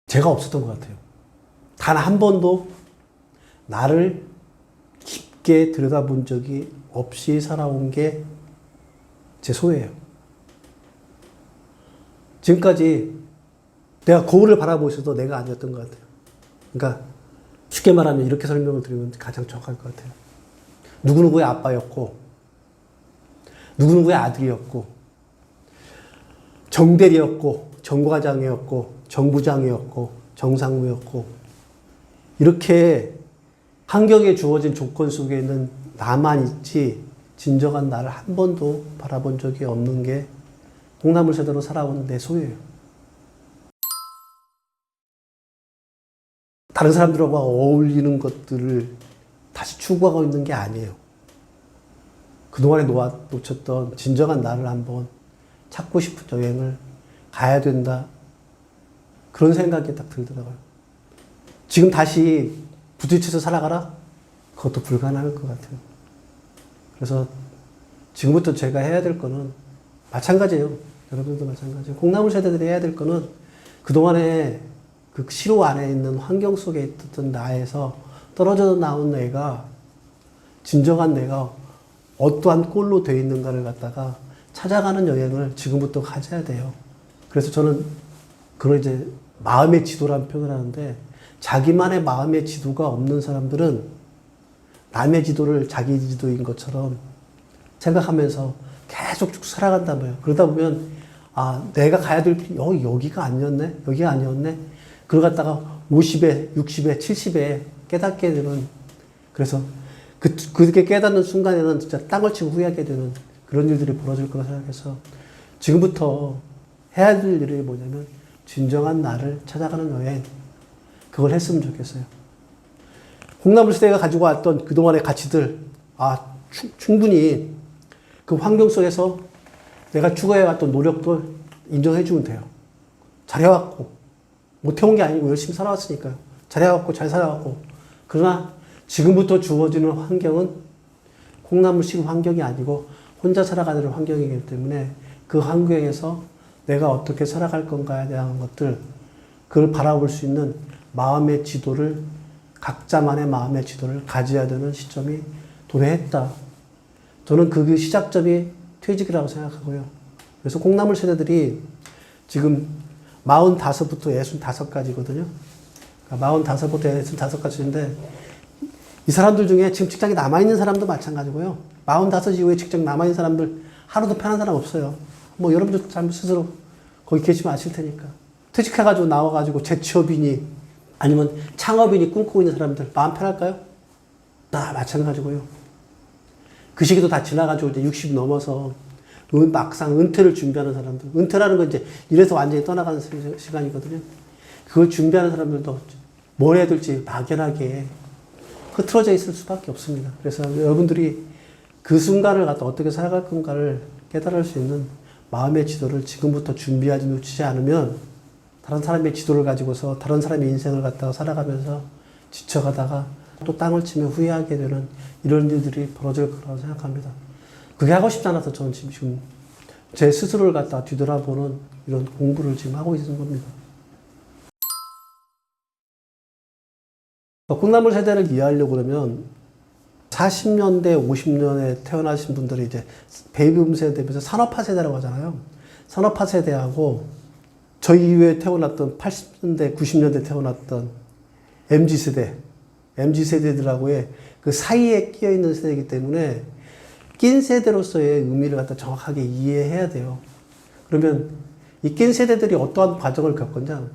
제가 없었던 것 같아요. 단 한 번도 나를 깊게 들여다본 적이 없이 살아온 게 제 소예요. 지금까지 내가 거울을 바라보고 있어도 내가 아니었던 것 같아요. 그러니까 쉽게 말하면 이렇게 설명을 드리면 가장 정확할 것 같아요. 누구누구의 아빠였고, 누구누구의 아들이었고, 정대리였고, 정과장이었고, 정부장이었고, 정상무였고, 이렇게 환경에 주어진 조건 속에 있는 나만 있지, 진정한 나를 한 번도 바라본 적이 없는 게 콩나물 세대로 살아온 내 소유예요. 다른 사람들과 어울리는 것들을 다시 추구하고 있는 게 아니에요. 그동안에 놓쳤던 진정한 나를 한번 찾고 싶은 여행을 가야 된다. 그런 생각이 딱 들더라고요. 지금 다시 부딪혀서 살아가라? 그것도 불가능할 것 같아요. 그래서 지금부터 제가 해야 될 거는 마찬가지예요. 여러분들도 마찬가지예요. 콩나물 세대들이 해야 될 거는 그동안에 그 시로 안에 있는 환경 속에 있던 나에서 떨어져 나온 내가, 진정한 내가 어떠한 꼴로 되어 있는가를 갖다가 찾아가는 여행을 지금부터 가져야 돼요. 그래서 저는 그걸 이제 마음의 지도라는 표현을 하는데, 자기만의 마음의 지도가 없는 사람들은 남의 지도를 자기 지도인 것처럼 생각하면서 계속 쭉 살아간단 말이에요. 그러다 보면, 아, 내가 가야 될 여기가 아니었네? 여기가 아니었네? 그러고 갔다가 50에, 60에, 70에 깨닫게 되는, 그래서 그렇게 깨닫는 순간에는 진짜 땅을 치고 후회하게 되는 그런 일들이 벌어질 거라 생각해서 지금부터 해야 될 일이 뭐냐면 진정한 나를 찾아가는 여행, 그걸 했으면 좋겠어요. 콩나물 시대가 가지고 왔던 그동안의 가치들, 충분히 그 환경 속에서 내가 추구해왔던 노력도 인정해주면 돼요. 잘해왔고, 못해온 게 아니고 열심히 살아왔으니까요. 잘해왔고, 잘 살아왔고. 그러나 지금부터 주어지는 환경은 콩나물식 환경이 아니고 혼자 살아가는 환경이기 때문에 그 환경에서 내가 어떻게 살아갈 건가에 대한 것들, 그걸 바라볼 수 있는 마음의 지도를, 각자만의 마음의 지도를 가져야 되는 시점이 도래했다. 저는 그 시작점이 퇴직이라고 생각하고요. 그래서 콩나물 세대들이 지금 45부터 65까지거든요. 그러니까 45부터 65까지인데, 이 사람들 중에 지금 직장에 남아있는 사람도 마찬가지고요. 45 이후에 직장 남아있는 사람들 하루도 편한 사람 없어요. 뭐 여러분들 잘 스스로 거기 계시면 아실 테니까. 퇴직해가지고 나와가지고 재취업이니 아니면 창업인이 꿈꾸고 있는 사람들 마음 편할까요? 다 마찬가지고요. 그 시기도 다 지나가지고 이제 60 넘어서 막상 은퇴를 준비하는 사람들. 은퇴라는 건 이제 이래서 완전히 떠나가는 시간이거든요. 그걸 준비하는 사람들도 뭘 해야 될지 막연하게 흐트러져 있을 수밖에 없습니다. 그래서 여러분들이 그 순간을 갖다 어떻게 살아갈 건가를 깨달을 수 있는 마음의 지도를 지금부터 준비하지 놓치지 않으면 다른 사람의 지도를 가지고서 다른 사람의 인생을 갖다가 살아가면서 지쳐가다가 또 땅을 치며 후회하게 되는 이런 일들이 벌어질 거라고 생각합니다. 그게 하고 싶지 않아서 저는 지금 제 스스로를 갖다 뒤돌아보는 이런 공부를 지금 하고 있는 겁니다. 콩나물 세대를 이해하려고 그러면 40년대, 50년에 태어나신 분들이 이제 베이비붐 세대면서 산업화 세대라고 하잖아요. 산업화 세대하고 저희 이후에 태어났던 80년대, 90년대 태어났던 MZ세대, MZ세대들하고의 그 사이에 끼어 있는 세대이기 때문에 낀 세대로서의 의미를 갖다 정확하게 이해해야 돼요. 그러면 이 낀 세대들이 어떠한 과정을 겪었냐?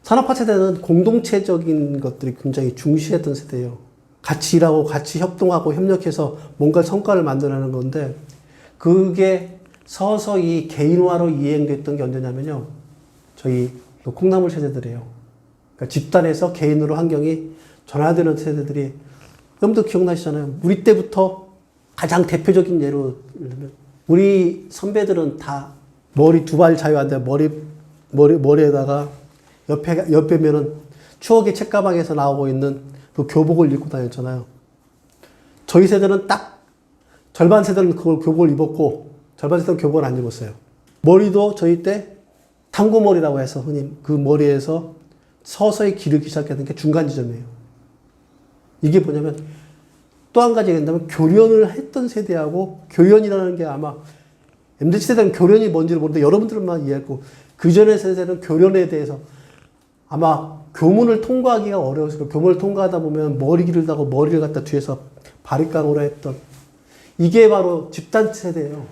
산업화 세대는 공동체적인 것들이 굉장히 중시했던 세대예요. 같이 일하고 같이 협동하고 협력해서 뭔가 성과를 만들어내는 건데, 그게 서서히 개인화로 이행됐던 게 언제냐면요, 저희 콩나물 세대들이에요. 그러니까 집단에서 개인으로 환경이 전환되는 세대들이, 여러분도 기억나시잖아요. 우리 때부터 가장 대표적인 예로, 우리 선배들은 다 머리 두 발 자유한데 머리에다가 옆에면은 추억의 책가방에서 나오고 있는 그 교복을 입고 다녔잖아요. 저희 세대는 딱 절반 세대는 그걸 교복을 입었고 절반 세대는 교복을 안 입었어요. 머리도 저희 때 탕고머리라고 해서 흔히 그 머리에서 서서히 기르기 시작하는 게 중간 지점이에요. 이게 뭐냐면 또 한 가지 얘기한다면 교련을 했던 세대하고 교련이라는 게 아마 MZ 세대는 교련이 뭔지를 모르는데 여러분들만 이해했고 그 전의 세대는 교련에 대해서 아마 교문을 통과하기가 어려웠을 거예요. 교문을 통과하다 보면 머리 기르다고 머리를 갖다 뒤에서 바리깡으로 했던 이게 바로 집단 세대예요.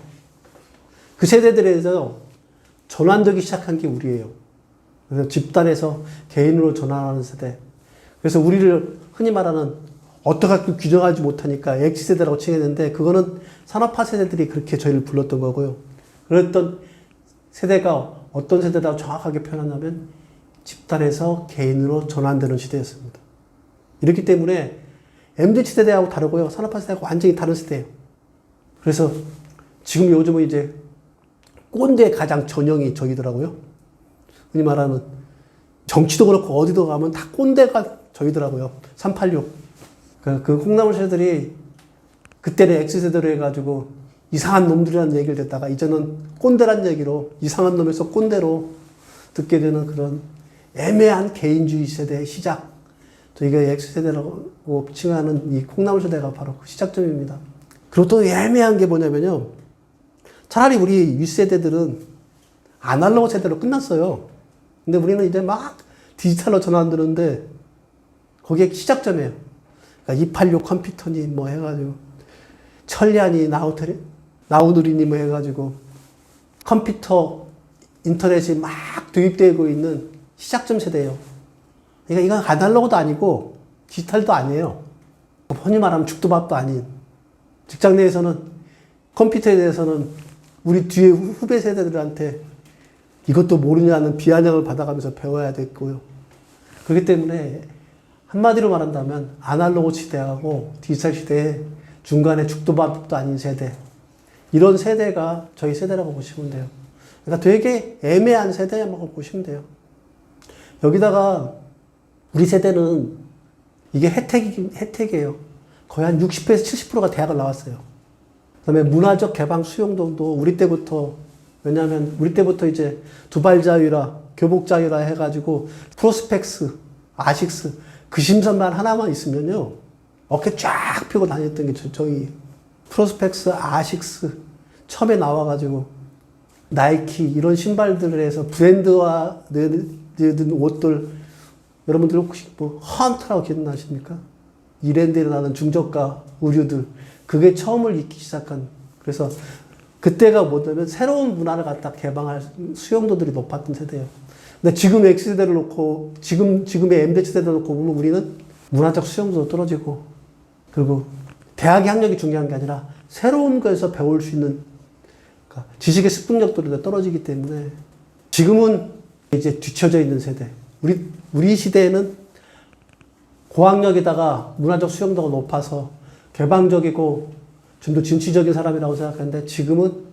그 세대들에서 전환되기 시작한 게 우리예요. 그래서 집단에서 개인으로 전환하는 세대. 그래서 우리를 흔히 말하는 어떻게 규정하지 못하니까 X세대라고 칭했는데 그거는 산업화 세대들이 그렇게 저희를 불렀던 거고요. 그랬던 세대가 어떤 세대라고 정확하게 표현하냐면 집단에서 개인으로 전환되는 시대였습니다. 이렇기 때문에 MZ세대하고 다르고요. 산업화 세대하고 완전히 다른 세대예요. 그래서 지금 요즘은 이제 꼰대 가장 전형이 저희더라고요. 흔히 말하는 정치도 그렇고 어디도 가면 다 꼰대가 저희더라고요. 386. 그 콩나물 세대들이 그때는 X세대로 해가지고 이상한 놈들이라는 얘기를 듣다가 이제는 꼰대란 얘기로 이상한 놈에서 꼰대로 듣게 되는 그런 애매한 개인주의 세대의 시작. 저희가 X세대라고 칭하는 이 콩나물 세대가 바로 그 시작점입니다. 그리고 또 애매한 게 뭐냐면요. 차라리 우리 윗세대들은 아날로그 세대로 끝났어요. 근데 우리는 이제 막 디지털로 전환되는데 거기에 시작점이에요. 그러니까 286 컴퓨터니 뭐 해가지고 천리안이 나우누리니 뭐 해가지고 컴퓨터 인터넷이 막 도입되고 있는 시작점 세대예요. 그러니까 이건 아날로그도 아니고 디지털도 아니에요. 흔히 말하면 죽도밥도 아닌 직장 내에서는 컴퓨터에 대해서는 우리 뒤에 후배 세대들한테 이것도 모르냐는 비아냥을 받아가면서 배워야 됐고요. 그렇기 때문에 한마디로 말한다면 아날로그 시대하고 디지털 시대의 중간에 죽도밥도 아닌 세대. 이런 세대가 저희 세대라고 보시면 돼요. 그러니까 되게 애매한 세대라고 보시면 돼요. 여기다가 우리 세대는 이게 혜택이에요. 거의 한 60%에서 70%가 대학을 나왔어요. 그 다음에 문화적 개방 수용도도 우리 때부터, 왜냐하면 우리 때부터 이제 두발자유라, 교복자유라 해가지고 프로스펙스, 아식스, 그 심선만 하나만 있으면요. 어깨 쫙 펴고 다녔던 게 저희 프로스펙스, 아식스 처음에 나와가지고 나이키 이런 신발들을 해서 브랜드화 된 옷들 여러분들 혹시 뭐 헌트라고 기억나십니까? 이랜드에 나는 중저가 의류들 그게 처음을 입기 시작한 그래서 그때가 뭐냐면 새로운 문화를 갖다 개방할 수용도들이 높았던 세대예요. 근데 지금 X세대를 놓고 지금의 MZ세대를 놓고 보면 우리는 문화적 수용도도 떨어지고 그리고 대학의 학력이 중요한 게 아니라 새로운 거에서 배울 수 있는 그러니까 지식의 습득력도 떨어지기 때문에 지금은 이제 뒤처져 있는 세대. 우리 시대에는 고학력에다가 문화적 수용도가 높아서 개방적이고 좀 더 진취적인 사람이라고 생각하는데 지금은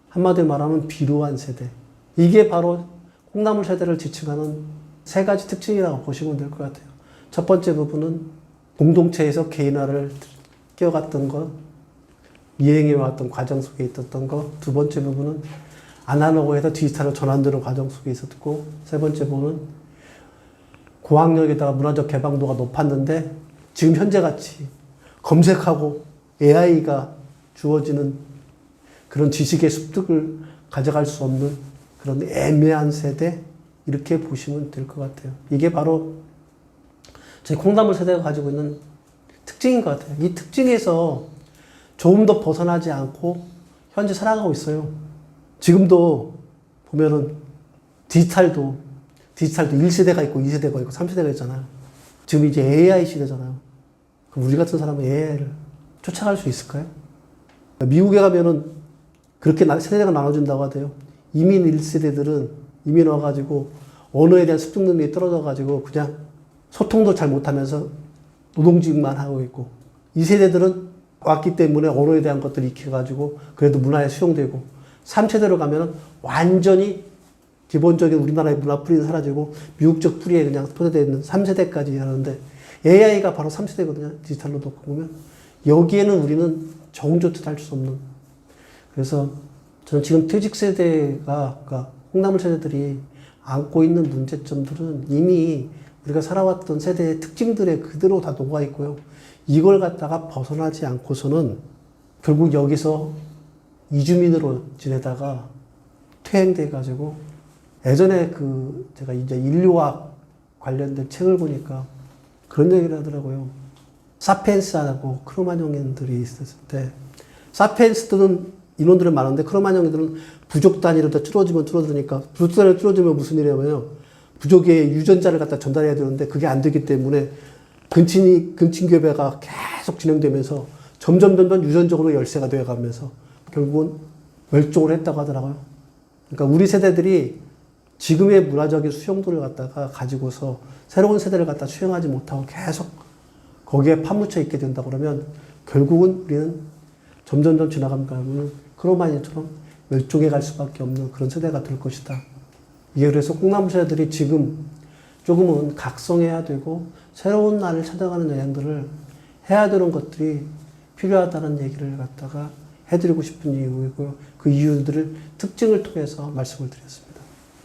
한마디로 말하면 비루한 세대. 이게 바로 콩나물 세대를 지칭하는 세 가지 특징이라고 보시면 될 것 같아요. 첫 번째 부분은 공동체에서 개인화를 끼워갔던 것, 이행해왔던 과정 속에 있었던 것. 두 번째 부분은 아날로그에서 디지털로 전환되는 과정 속에 있었고, 세 번째 부분은 고학력에다가 문화적 개방도가 높았는데 지금 현재같이 검색하고 AI가 주어지는 그런 지식의 습득을 가져갈 수 없는 그런 애매한 세대 이렇게 보시면 될 것 같아요. 이게 바로 저희 콩나물 세대가 가지고 있는 특징인 것 같아요. 이 특징에서 조금 더 벗어나지 않고 현재 살아가고 있어요. 지금도 보면은 디지털도 1세대가 있고 2세대가 있고 3세대가 있잖아요. 지금 이제 AI 시대잖아요. 그럼 우리 같은 사람은 AI를 쫓아갈 수 있을까요? 미국에 가면은 그렇게 세대가 나눠진다고 하대요. 이민 1세대들은 이민 와가지고 언어에 대한 습득 능력이 떨어져가지고 그냥 소통도 잘 못하면서 노동직만 하고 있고 2세대들은 왔기 때문에 언어에 대한 것들을 익혀가지고 그래도 문화에 수용되고 3세대로 가면은 완전히 기본적인 우리나라의 문화 뿌리는 사라지고 미국적 뿌리에 그냥 포대되어 있는 3세대까지 하는데 AI가 바로 3세대거든요. 디지털로 놓고 보면. 여기에는 우리는 적응조차 할 수 없는. 그래서 저는 지금 퇴직 세대가, 그러니까 콩나물 세대들이 안고 있는 문제점들은 이미 우리가 살아왔던 세대의 특징들에 그대로 다 녹아 있고요. 이걸 갖다가 벗어나지 않고서는 결국 여기서 이주민으로 지내다가 퇴행돼 가지고 예전에 제가 이제 인류학 관련된 책을 보니까 그런 얘기를 하더라고요. 사피엔스하고 크로마뇽인들이 있었을 때 사피엔스들은 인원들은 많은데 크로마뇽인들은 부족 단위로 더 줄어들으니까 부족 단위로 줄어들면 무슨 일이냐면요. 부족의 유전자를 갖다 전달해야 되는데 그게 안 되기 때문에 근친교배가 계속 진행되면서 점점 유전적으로 열세가 되어가면서 결국은 멸종을 했다고 하더라고요. 그러니까 우리 세대들이 지금의 문화적인 수용도를 갖다가 가지고서 새로운 세대를 갖다 수용하지 못하고 계속 거기에 파묻혀 있게 된다 그러면 결국은 우리는 점점 지나가면 크로마뇽처럼 멸종해 갈 수밖에 없는 그런 세대가 될 것이다. 이게 그래서 꿈나무 세대들이 지금 조금은 각성해야 되고 새로운 날을 찾아가는 여행들을 해야 되는 것들이 필요하다는 얘기를 갖다가 해드리고 싶은 이유이고요. 그 이유들을 특징을 통해서 말씀을 드렸습니다.